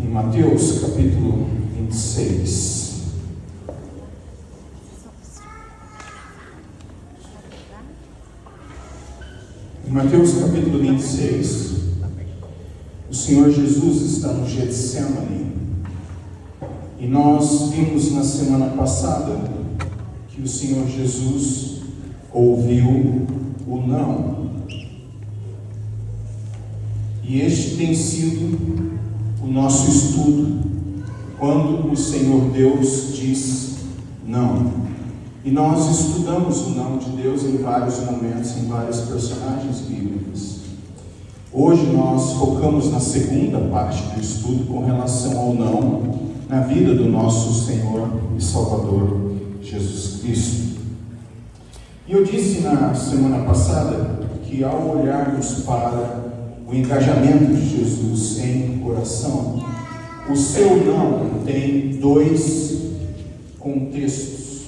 em Mateus capítulo 26. Em Mateus capítulo 26, o Senhor Jesus está no Getsemane. E nós vimos na semana passada que o Senhor Jesus ouviu o não. E este tem sido o nosso estudo, quando o Senhor Deus diz não. E nós estudamos o não de Deus em vários momentos, em várias personagens bíblicas. Hoje nós focamos na segunda parte do estudo com relação ao não na vida do nosso Senhor e Salvador Jesus Cristo. E eu disse na semana passada que ao olharmos para o engajamento de Jesus em oração, o seu não tem dois contextos,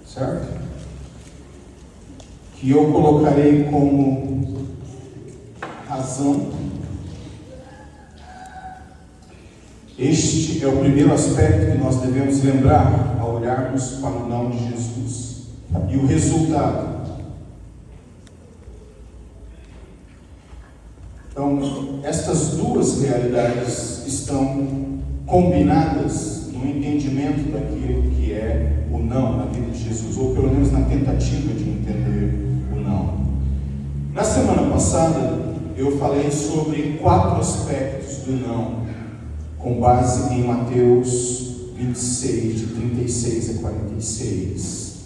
certo? Que eu colocarei como razão. Este é o primeiro aspecto que nós devemos lembrar ao olharmos para o não de Jesus. E o resultado. Então, estas duas realidades estão combinadas no entendimento daquilo que é o não na vida de Jesus, ou pelo menos na tentativa de entender o não. Na semana passada, eu falei sobre 4 aspectos do não, com base em Mateus 26, de 36 a 46.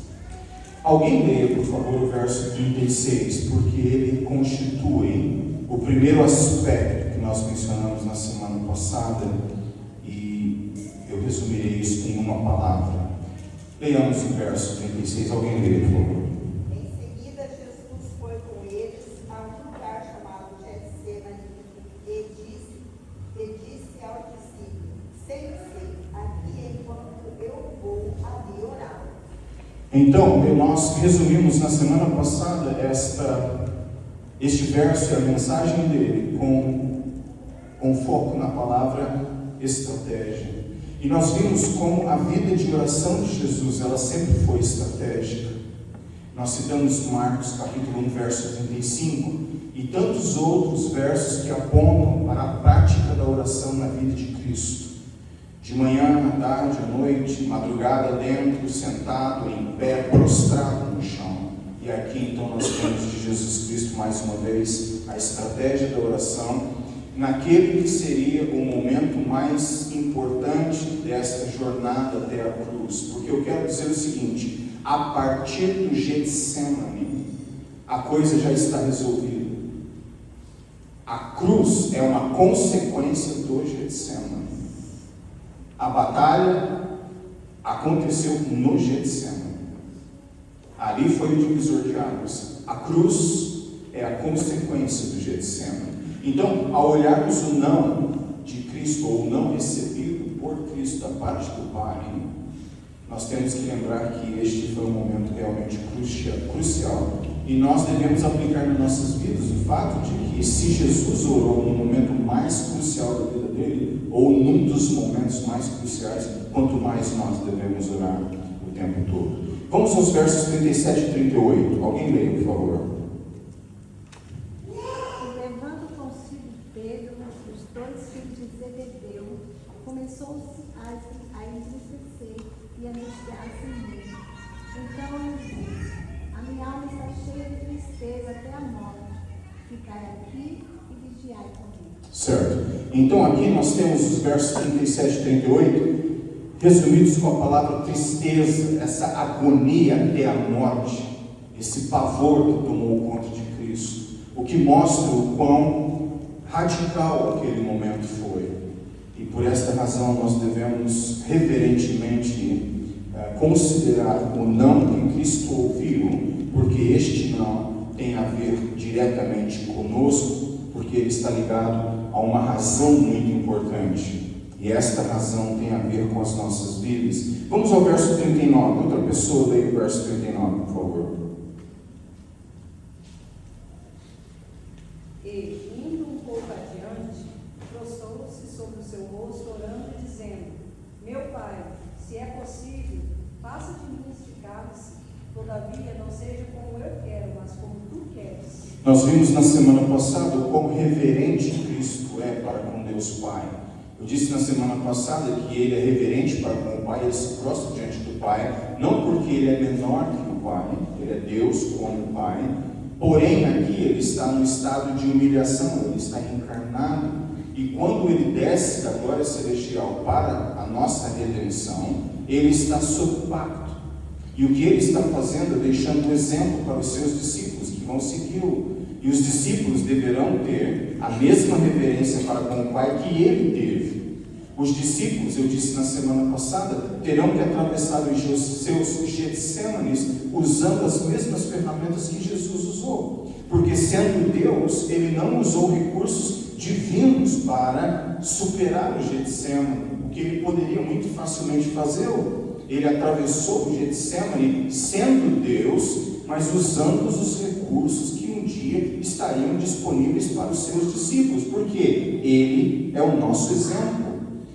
Alguém leia, por favor, o verso 36, porque ele constitui o primeiro aspecto que nós mencionamos na semana passada, e eu resumirei isso em uma palavra. Leiamos o verso 36, alguém leia, por favor. Em seguida, Jesus foi com eles a um lugar chamado Getsemane e disse ao discípulo: sente-se aqui enquanto eu vou ali orar. Então, nós resumimos na semana passada este verso e a mensagem dele com foco na palavra estratégia. E nós vimos como a vida de oração de Jesus, ela sempre foi estratégica. Nós citamos Marcos capítulo 1, verso 35, e tantos outros versos que apontam para a prática da oração na vida de Cristo. De manhã, à tarde, à noite, madrugada dentro, sentado, em pé, prostrado no chão. E aqui então nós temos de Jesus Cristo mais uma vez a estratégia da oração naquele que seria o momento mais importante desta jornada até a cruz. Porque eu quero dizer o seguinte: a partir do Getsemane, a coisa já está resolvida. A cruz é uma consequência do Getsemane. A batalha aconteceu no Getsemane. Ali foi o divisor de águas. A cruz é a consequência do Getsemane. Então, ao olharmos o não de Cristo, ou o não recebido por Cristo da parte do Pai, nós temos que lembrar que este foi um momento realmente crucial. E nós devemos aplicar nas nossas vidas o fato de que se Jesus orou no momento mais crucial da vida dele, ou num dos momentos mais cruciais, quanto mais nós devemos orar o tempo todo. Vamos aos versos 37 e 38. Alguém leia, por favor. Levando consigo Pedro, os 2 filhos de Zebedeu, começou-se a entristecer e angustiar-se muito. Então ele disse: a minha alma está cheia de tristeza até a morte. Ficai aqui e vigiai comigo. Certo. Então aqui nós temos os versos 37 e 38 resumidos com a palavra tristeza, essa agonia até a morte, esse pavor que tomou conta de Cristo, o que mostra o quão radical aquele momento foi. E por esta razão nós devemos reverentemente considerar o não que Cristo ouviu, porque este não tem a ver diretamente conosco, porque ele está ligado a uma razão muito importante. E esta razão tem a ver com as nossas vidas. Vamos ao verso 39. Outra pessoa leia o verso 39, por favor. E, indo um pouco adiante, Se é possível, faça de mim este cálice, todavia não seja como eu quero, mas como tu queres. Nós vimos na semana passada o quão reverente Cristo é para com Deus Pai. Eu disse na semana passada que ele é reverente para com o Pai, ele se prostra diante do Pai, não porque ele é menor que o Pai, ele é Deus como o Pai, porém aqui ele está no estado de humilhação, ele está encarnado, e quando ele desce da glória celestial para a nossa redenção, ele está sob pacto. E o que ele está fazendo é deixando um exemplo para os seus discípulos que vão segui-lo. E os discípulos deverão ter a mesma reverência para com o Pai que ele teve. Os discípulos, eu disse na semana passada, terão que atravessar os seus Getsêmanes usando as mesmas ferramentas que Jesus usou. Porque sendo Deus, ele não usou recursos divinos para superar o Getsemane, o que ele poderia muito facilmente fazer. Ele atravessou o Getsemane sendo Deus, mas usando os recursos que um dia estariam disponíveis para os seus discípulos, porque ele é o nosso exemplo.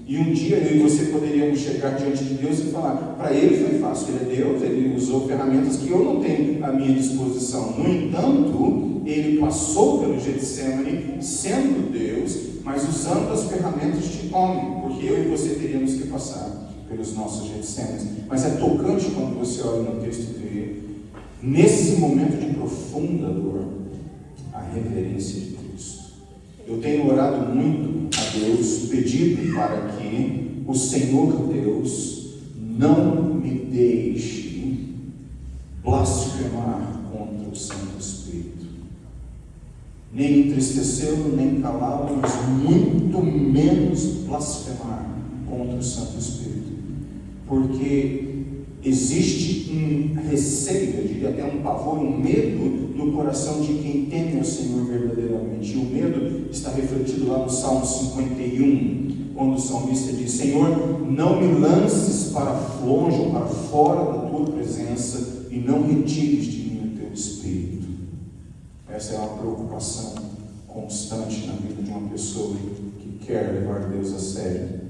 E um dia eu e você poderíamos chegar diante de Deus e falar, para ele foi fácil, ele é Deus, ele usou ferramentas que eu não tenho à minha disposição. No entanto, ele passou pelo Getsemane sendo Deus, mas usando as ferramentas de homem, porque eu e você teríamos que passar pelos nossos Getsêmanes. Mas é tocante quando você olha no texto e vê, nesse momento de profunda dor, a reverência de Cristo. Eu tenho orado muito a Deus, pedido para que o Senhor Deus não me deixe blasfemar contra o Santo Espírito, nem entristecê-lo, nem calá-lo, mas muito menos blasfemar contra o Santo Espírito, porque existe um receio, eu diria até um pavor, um medo no coração de quem teme ao Senhor verdadeiramente. E o medo está refletido lá no Salmo 51, quando o salmista diz: Senhor, não me lances para longe ou para fora da tua presença e não retires de mim o teu Espírito. Essa é uma preocupação constante na vida de uma pessoa que quer levar Deus a sério.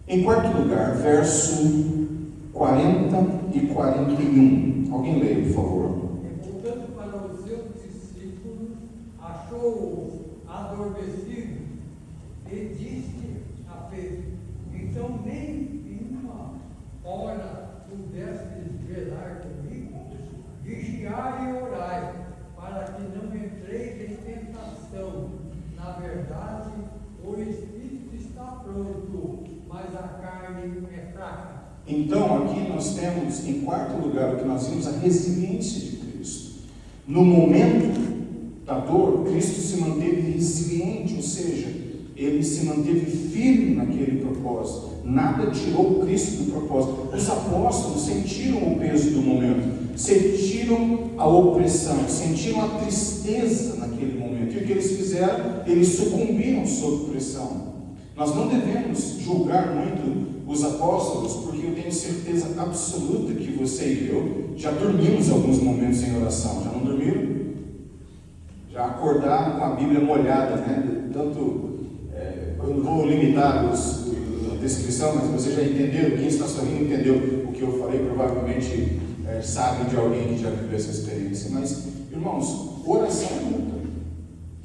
Em quarto lugar, verso 40 e 41. Alguém leia, por favor. Voltando para os seus discípulos, achou-os adormecidos e disse a Pedro: então nem em uma hora pudestes velar comigo? Vigiai e orai, para que não entreis em tentação. Na verdade, o espírito está pronto, mas a carne é fraca. Então, aqui nós temos, em quarto lugar, o que nós vimos, a resiliência de Cristo. No momento da dor, Cristo se manteve resiliente, ou seja, ele se manteve firme naquele propósito. Nada tirou Cristo do propósito. Os apóstolos sentiram o peso do momento, sentiram a opressão, sentiram a tristeza naquele momento. E o que eles fizeram? Eles sucumbiram sob pressão. Nós não devemos julgar muito os apóstolos, porque eu tenho certeza absoluta que você e eu já dormimos alguns momentos em oração. Já não dormiram? Já acordaram com a Bíblia molhada, né? Tanto, eu não vou limitar a descrição, mas você já entendeu, quem está sorrindo entendeu o que eu falei, provavelmente sabe de alguém que já viveu essa experiência. Mas, irmãos, oração é luta.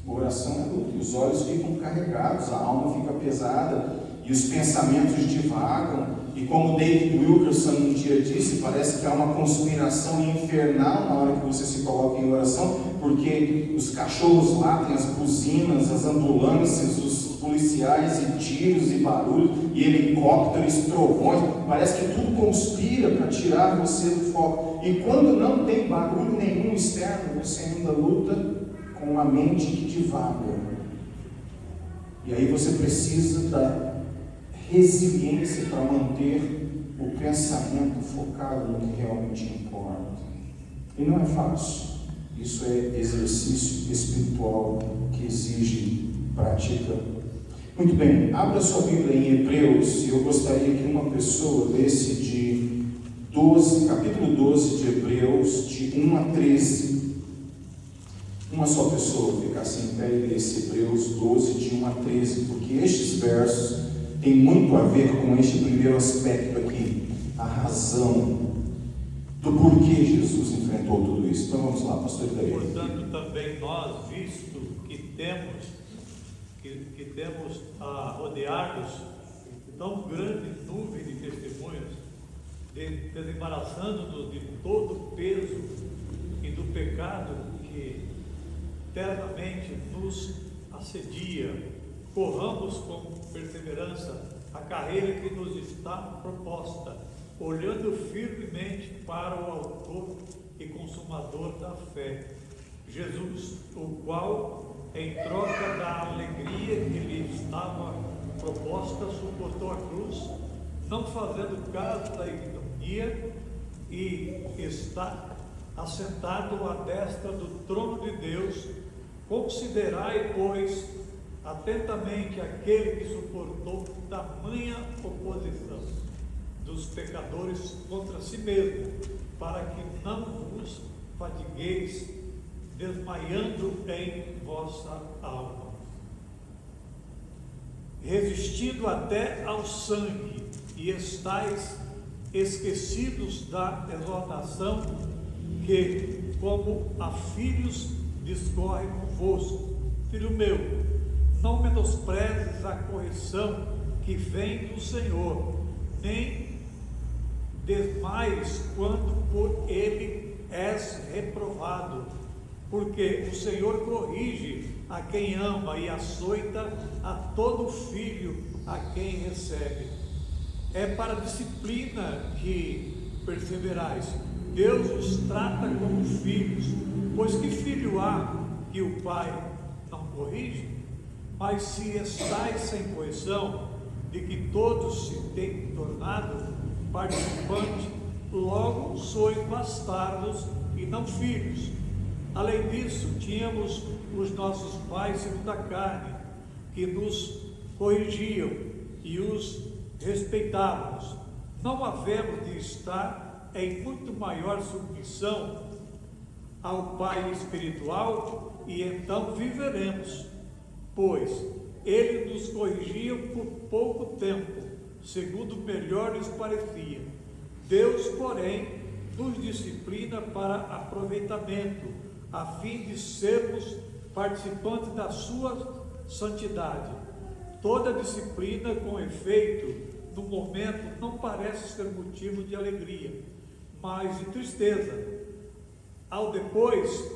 Oração é luta. Os olhos ficam carregados, a alma fica pesada e os pensamentos divagam. E como David Wilkerson um dia disse, parece que há uma conspiração infernal na hora que você se coloca em oração, porque os cachorros latem, as buzinas, as ambulâncias, os policiais e tiros e barulhos e helicópteros, trovões, parece que tudo conspira para tirar você do foco. E quando não tem barulho nenhum externo, você ainda luta com uma mente que divaga. E aí você precisa da resiliência para manter o pensamento focado no que realmente importa. E não é fácil. Isso é exercício espiritual que exige prática. Muito bem, abra sua Bíblia em Hebreus, e eu gostaria que uma pessoa lesse de capítulo 12 de Hebreus, de 1 a 13. Uma só pessoa ficasse em pé e lesse Hebreus 12, de 1 a 13, porque estes versos tem muito a ver com este primeiro aspecto aqui, a razão do porquê Jesus enfrentou tudo isso. Então vamos lá, pastor Daí. Portanto, também nós, visto que temos a rodear-nos de tão grande nuvem de testemunhas, desembaraçando-nos de todo o peso e do pecado que eternamente nos assedia, corramos com perseverança a carreira que nos está proposta, olhando firmemente para o autor e consumador da fé, Jesus, o qual, em troca da alegria que lhe estava proposta, suportou a cruz, não fazendo caso da ignominia, e está assentado à destra do trono de Deus. Considerai, pois, atentamente aquele que suportou tamanha oposição dos pecadores contra si mesmo, para que não vos fatigueis, desmaiando em vossa alma, resistindo até ao sangue, e estáis esquecidos da exortação que, como a filhos, discorre convosco. Filho meu, não menosprezes a correção que vem do Senhor, nem desmaies quando por ele és reprovado, porque o Senhor corrige a quem ama e açoita a todo filho a quem recebe. É para a disciplina que perseverais. Deus os trata como filhos, pois que filho há que o pai não corrige? Mas se estáis sem correção, de que todos se têm tornado participantes, logo sois bastardos e não filhos. Além disso, tínhamos os nossos pais segundo a carne, que nos corrigiam e os respeitávamos. Não havemos de estar em muito maior submissão ao Pai espiritual, e então viveremos, pois ele nos corrigia por pouco tempo, segundo melhor lhes parecia. Deus, porém, nos disciplina para aproveitamento, a fim de sermos participantes da sua santidade. Toda disciplina, com efeito, no momento não parece ser motivo de alegria, mas de tristeza. Ao depois,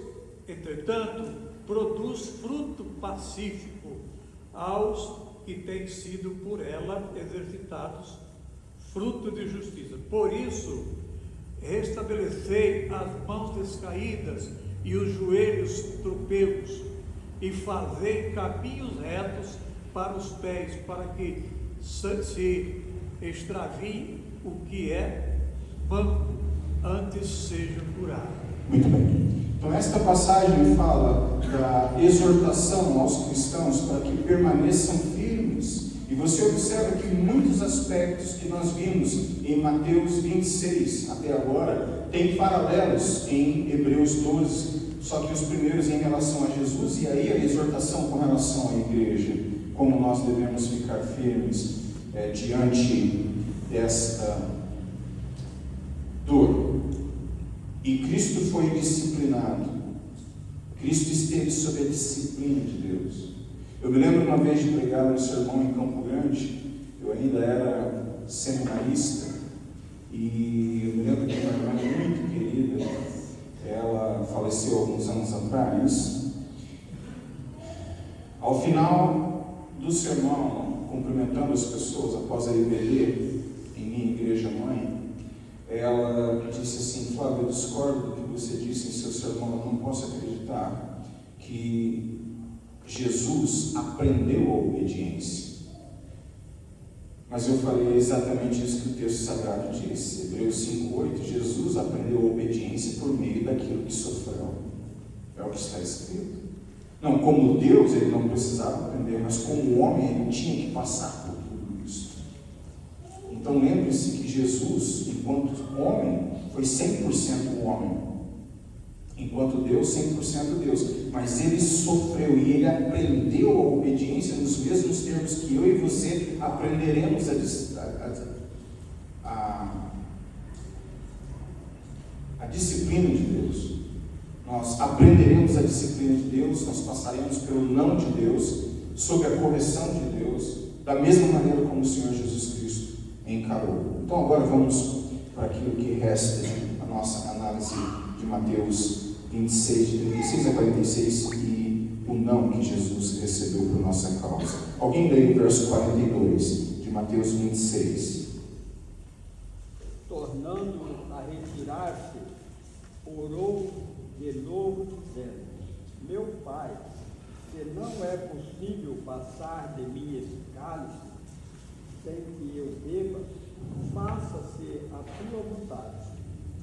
entretanto, produz fruto pacífico aos que têm sido por ela exercitados, fruto de justiça. Por isso, restabelecei as mãos descaídas e os joelhos tropeus, e fazei caminhos retos para os pés, para que se extravie o que é manco, antes seja curado. Muito bem. Então esta passagem fala da exortação aos cristãos para que permaneçam firmes. E você observa que muitos aspectos que nós vimos em Mateus 26 até agora tem paralelos em Hebreus 12, só que os primeiros em relação a Jesus, e aí a exortação com relação à igreja, como nós devemos ficar firmes diante desta dor. E Cristo foi disciplinado, Cristo esteve sob a disciplina de Deus. Eu me lembro uma vez de pregar um sermão em Campo Grande, eu ainda era seminarista, e eu me lembro de uma irmã muito querida, ela faleceu alguns anos atrás. Ao final do sermão, cumprimentando as pessoas após a IBD, em minha igreja mãe, ela disse assim: Flávio, eu discordo do que você disse em seu sermão, eu não posso acreditar que Jesus aprendeu a obediência. Mas eu falei, é exatamente isso que o texto sagrado diz, Hebreus 5:8, Jesus aprendeu a obediência por meio daquilo que sofreu. É o que está escrito. Não, como Deus ele não precisava aprender, mas como homem ele tinha que passar por tudo isso. Então lembre-se que Jesus, enquanto homem, foi 100% homem, enquanto Deus, 100% Deus, mas ele sofreu e ele aprendeu a obediência nos mesmos termos termos que eu e você aprenderemos a disciplina de Deus. Nós aprenderemos a disciplina de Deus, nós passaremos pelo não de Deus, sob a correção de Deus, da mesma maneira como o Senhor Jesus Cristo encarou. Então agora vamos para aquilo que resta da nossa análise de Mateus 26, de 36 a 46, e o não que Jesus recebeu por nossa causa. Alguém lê o verso 42 de Mateus 26. Tornando a retirar-se, orou de novo, dizendo: Meu Pai, se não é possível passar de mim esse cálice, sem que eu beba, faça-se a tua vontade.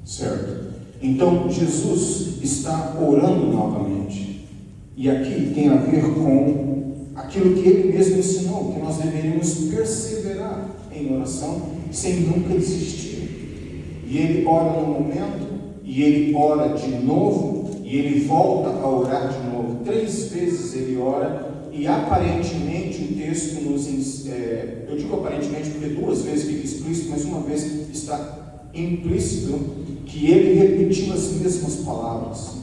Certo. Então Jesus está orando novamente. E aqui tem a ver com aquilo que ele mesmo ensinou, que nós deveríamos perseverar em oração sem nunca desistir. E ele ora no momento, e ele ora de novo, e ele volta a orar de novo. 3 vezes ele ora, e aparentemente o texto nos... eu digo aparentemente porque 2 vezes fica explícito, mas uma vez está implícito que ele repetiu as mesmas palavras,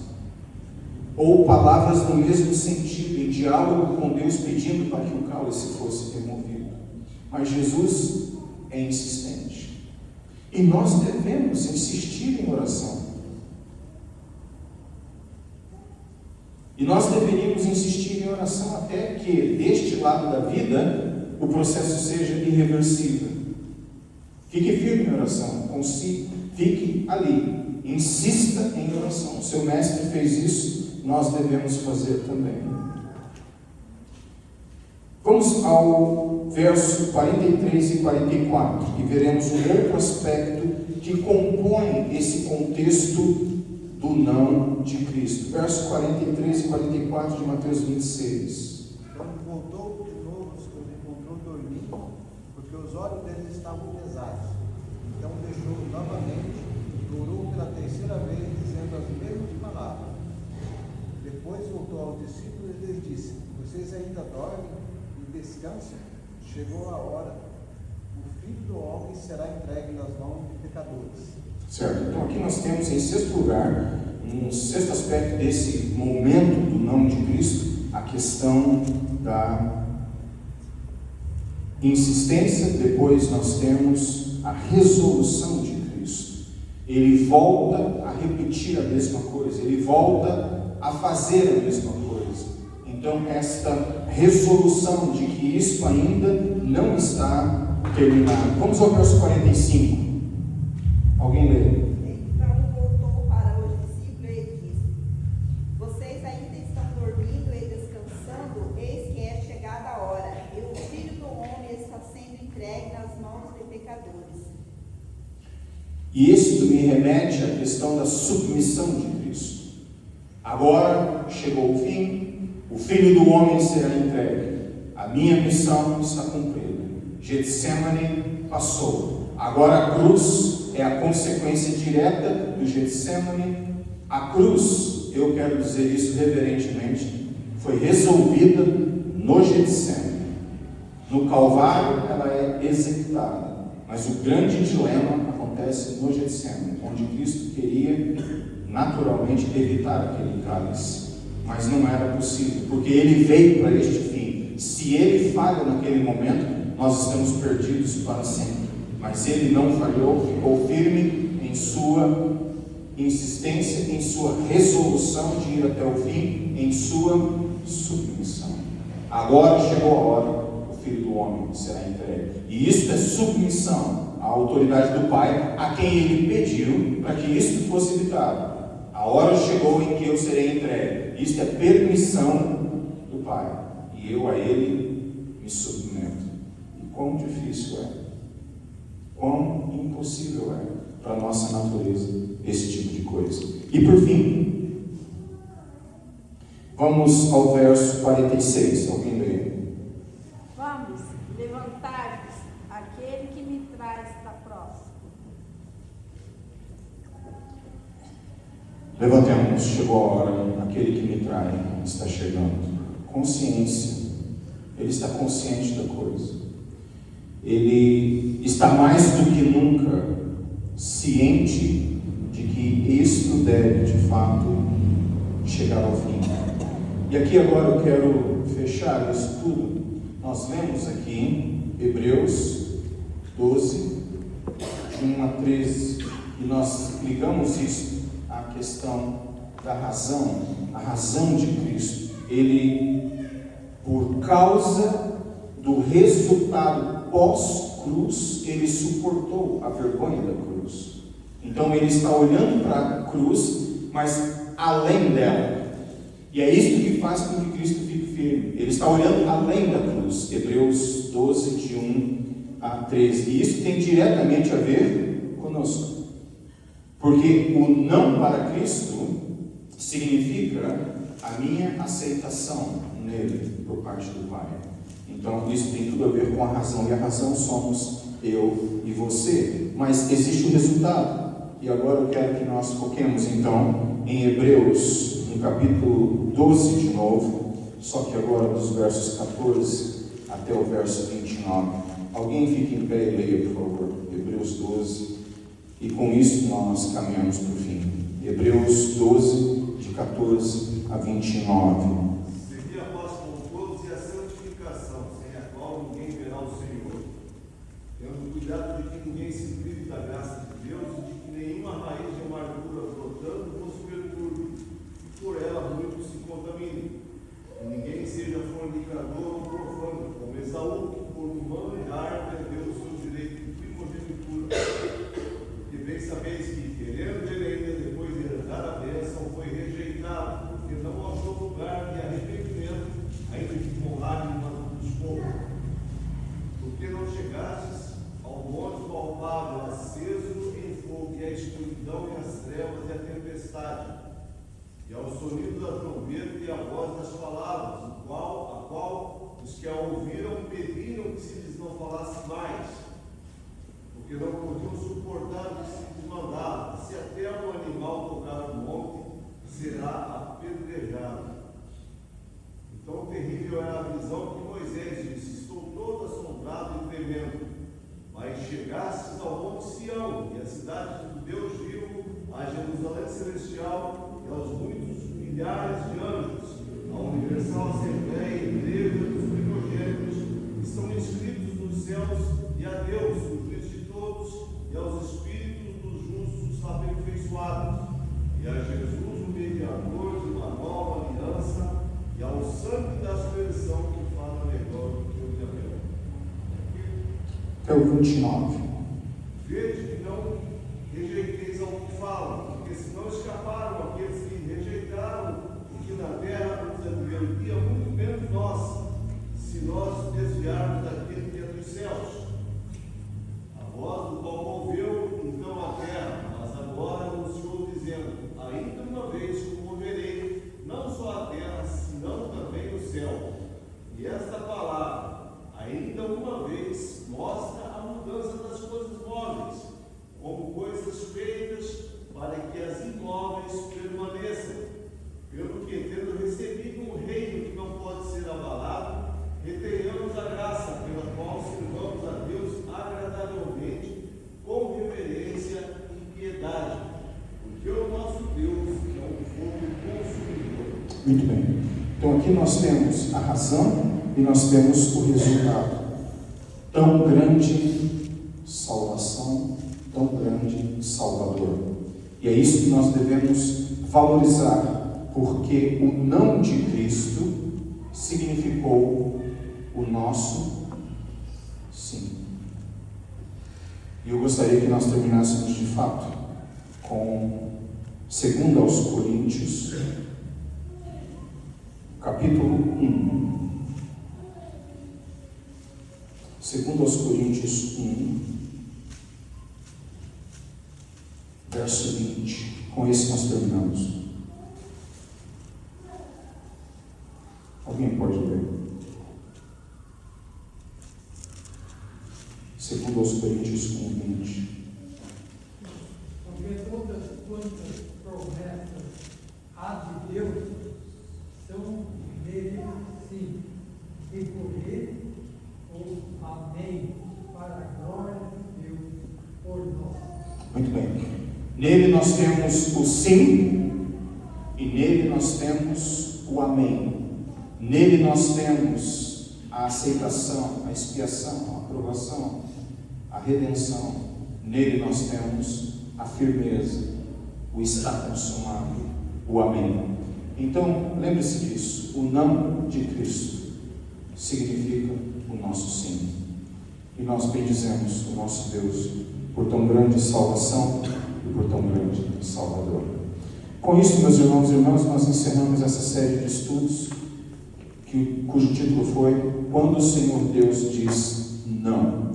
ou palavras no mesmo sentido, em diálogo com Deus, pedindo para que o cálice fosse removido. Mas Jesus é insistente. E nós devemos insistir em oração. E nós deveríamos insistir em oração até que, deste lado da vida, o processo seja irreversível. Fique firme em oração, fique ali, insista em oração. O seu mestre fez isso, nós devemos fazer também. Vamos ao verso 43 e 44 e veremos um outro aspecto que compõe esse contexto do não de Cristo. Verso 43 e 44 de Mateus 26. Quando voltou de novo, os encontrou dormindo, porque os olhos deles estavam pesados. Então deixou novamente, orou pela 3ª vez, dizendo as mesmas palavras. Depois voltou aos discípulos e lhes disse: Vocês ainda dormem e descansam? Chegou a hora. O Filho do Homem será entregue nas mãos de pecadores. Certo, então aqui nós temos em 6º lugar, um 6º aspecto desse momento do não de Cristo, a questão da insistência. Depois nós temos a resolução de Cristo. Ele volta a repetir a mesma coisa, ele volta a fazer a mesma coisa. Então esta resolução de que isso ainda não está terminado. Vamos ao verso 45. Alguém lê? Então voltou para os discípulos e disse: Vocês ainda estão dormindo e descansando? Eis que é chegada a hora, e o Filho do Homem está sendo entregue nas mãos de pecadores. E isto me remete à questão da submissão de Cristo. Agora chegou o fim, o Filho do Homem será entregue. A minha missão está cumprida. Getsemane passou. Agora a cruz é a consequência direta do Getsemane. A cruz, eu quero dizer isso reverentemente, foi resolvida no Getsemane. No Calvário ela é executada, mas o grande dilema acontece no Getsemane, onde Cristo queria naturalmente evitar aquele cálice, mas não era possível, porque ele veio para este fim. Se ele falha naquele momento, nós estamos perdidos para sempre. Mas ele não falhou, ficou firme em sua insistência, em sua resolução de ir até o fim, em sua submissão. Agora chegou a hora, o Filho do Homem será entregue. E isso é submissão à autoridade do Pai, a quem ele pediu para que isto fosse evitado. A hora chegou em que eu serei entregue. Isto é permissão do Pai. E eu a ele me submeto. E quão difícil é, quão impossível é para a nossa natureza esse tipo de coisa. E por fim, vamos ao verso 46. Alguém lê? Vamos, levantai-vos, aquele que me traz está próximo. Levantemos, chegou a hora, aquele que me trai está chegando. Consciência Ele está consciente da coisa. Ele está mais do que nunca ciente de que isto deve, de fato, chegar ao fim. E aqui agora eu quero fechar isso tudo. Nós lemos aqui Hebreus 12, de 1 a 13, e nós ligamos isso à questão da razão, a razão de Cristo. Ele, por causa do resultado pós-cruz, ele suportou a vergonha da cruz. Então ele está olhando para a cruz, mas além dela. E é isso que faz com que Cristo fique firme. Ele está olhando além da cruz. Hebreus 12, de 1 a 13. E isso tem diretamente a ver conosco. Porque o não para Cristo significa a minha aceitação nele por parte do Pai. Então isso tem tudo a ver com a razão. E a razão somos eu e você. Mas existe um resultado. E agora eu quero que nós foquemos então em Hebreus, no capítulo 12 de novo, só que agora dos versos 14 até o verso 29. Alguém fique em pé e leia, por favor, Hebreus 12, e com isso nós caminhamos para o fim. Hebreus 12, de 14 a 29. Segui após com todos e a santificação, sem a qual ninguém verá o Senhor, tendo cuidado de que ninguém se prive da graça de Deus e de que nenhuma raiz de amargura brotando vos perturbe, e por ela muitos se contaminem. E ninguém seja fornicador ou profano, como Esaú, que por manjar perdeu o seu direito de primogenitura. E bem sabeis que, querendo ele ainda depois de herdar a bênção, foi rejeitado, porque não achou lugar de arrependimento, ainda que com lágrimas dos povos. Porque não chegastes ao monte palpável, aceso em fogo, e a escuridão e as trevas e a tempestade, e ao sonido da trombeta e a voz das palavras, a qual os que a ouviram pediram que se lhes não falasse mais, porque não podiam suportar o que se lhes mandava. Se até um animal tocar o monte, será apedrejado. Então terrível era a visão que Moisés disse: estou todo assombrado e tremendo. Mas chegastes ao monte Sião, e à cidade do Deus vivo, a Jerusalém celestial, e aos muitos milhares de anjos, a universal assembleia e igreja dos primogênitos, que estão inscritos nos céus, e a Deus, o juiz de todos, e aos espíritos dos justos aperfeiçoados, e a Jesus, o mediador de uma nova aliança, e ao sangue da aspersão que fala melhor do que o de Abel. Até o 29. Vede que não rejeiteis ao que falam, porque se não escaparam aqueles que rejeitaram o que na terra nos envia muito menos nós, se nós desviarmos daquele que é dos céus. A voz do qual moveu então a terra, mas agora anunciou dizendo: ainda uma vez comoverei não só a terra, senão também o céu. E esta palavra, ainda uma vez, mostra a mudança das coisas móveis, como coisas feitas para que as imóveis permaneçam. Pelo que, tendo recebido um reino que não pode ser abalado, retenhamos a graça pela qual servamos a Deus agradavelmente, com reverência e piedade, porque o nosso Deus é um fogo consumidor. Muito bem. Então aqui nós temos a razão e nós temos o resultado. Tão grande salvação, tão grande Salvador. E é isso que nós devemos valorizar, porque o não de Cristo significou o nosso sim. E eu gostaria que nós terminássemos de fato com 2 aos Coríntios, capítulo 1. 2 aos Coríntios 1, verso 20. Com esse nós terminamos. Alguém pode ler? 2 aos Coríntios 1, 20. Porque todas quantas promessas há de Deus são dele sim, e por ele bem. Nele nós temos o sim e nele nós temos o amém. Nele nós temos a aceitação, a expiação, a aprovação, a redenção. Nele nós temos a firmeza, o está consumado, o amém. Então, lembre-se disso, o não de Cristo significa o nosso sim. E nós bendizemos o nosso Deus por tão grande salvação e por tão grande Salvador. Com isso, meus irmãos e irmãs, nós encerramos essa série de estudos, cujo título foi Quando o Senhor Deus diz não.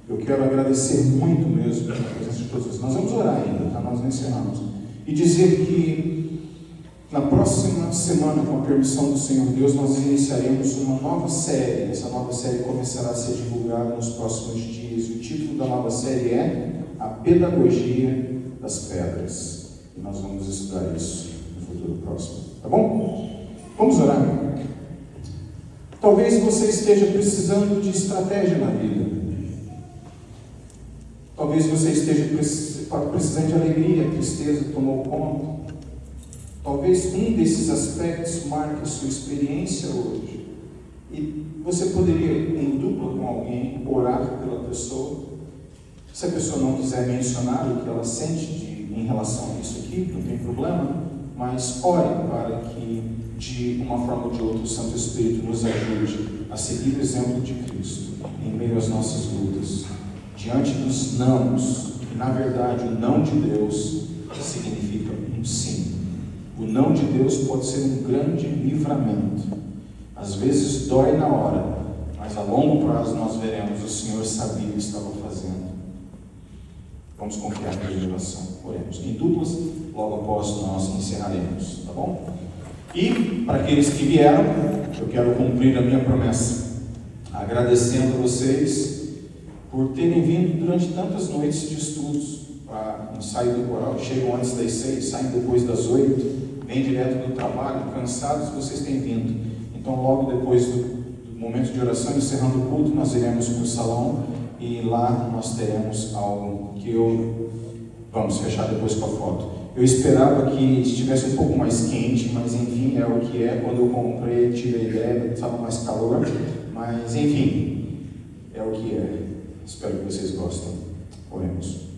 Eu quero agradecer muito mesmo pela presença de todos vocês. Nós vamos orar ainda, tá? Nós não encerramos. E dizer que na próxima semana, com a permissão do Senhor Deus, nós iniciaremos uma nova série. Essa nova série começará a ser divulgada nos próximos dias. O título da nova série é A Pedagogia das Pedras. E nós vamos estudar isso no futuro próximo. Tá bom? Vamos orar. Talvez você esteja precisando de estratégia na vida. Talvez você esteja precisando de alegria, tristeza tomou conta. Talvez um desses aspectos marque a sua experiência hoje. E você poderia, em dupla com alguém, orar pela pessoa. Se a pessoa não quiser mencionar o que ela sente em relação a isso aqui, não tem problema. Mas ore para que, de uma forma ou de outra, o Santo Espírito nos ajude a seguir o exemplo de Cristo em meio às nossas lutas. Diante dos nãos, que na verdade o não de Deus significa um sim. O não de Deus pode ser um grande livramento. Às vezes dói na hora, mas a longo prazo nós veremos, o Senhor sabia o que estava fazendo. Vamos confiar nele em oração. Oremos em duplas, logo após nós encerraremos, tá bom? E para aqueles que vieram, eu quero cumprir a minha promessa, agradecendo a vocês por terem vindo durante tantas noites de estudos para o ensaio do coral. Chegam antes das 6, saem depois das 8, vêm direto do trabalho, cansados, vocês têm vindo. Então, logo depois do momento de oração, encerrando o culto, nós iremos para o salão e lá nós teremos algo que vamos fechar depois com a foto. Eu esperava que estivesse um pouco mais quente, mas enfim, é o que é. Quando eu comprei, tive a ideia, estava mais calor, mas enfim, é o que é. Espero que vocês gostem. Oremos.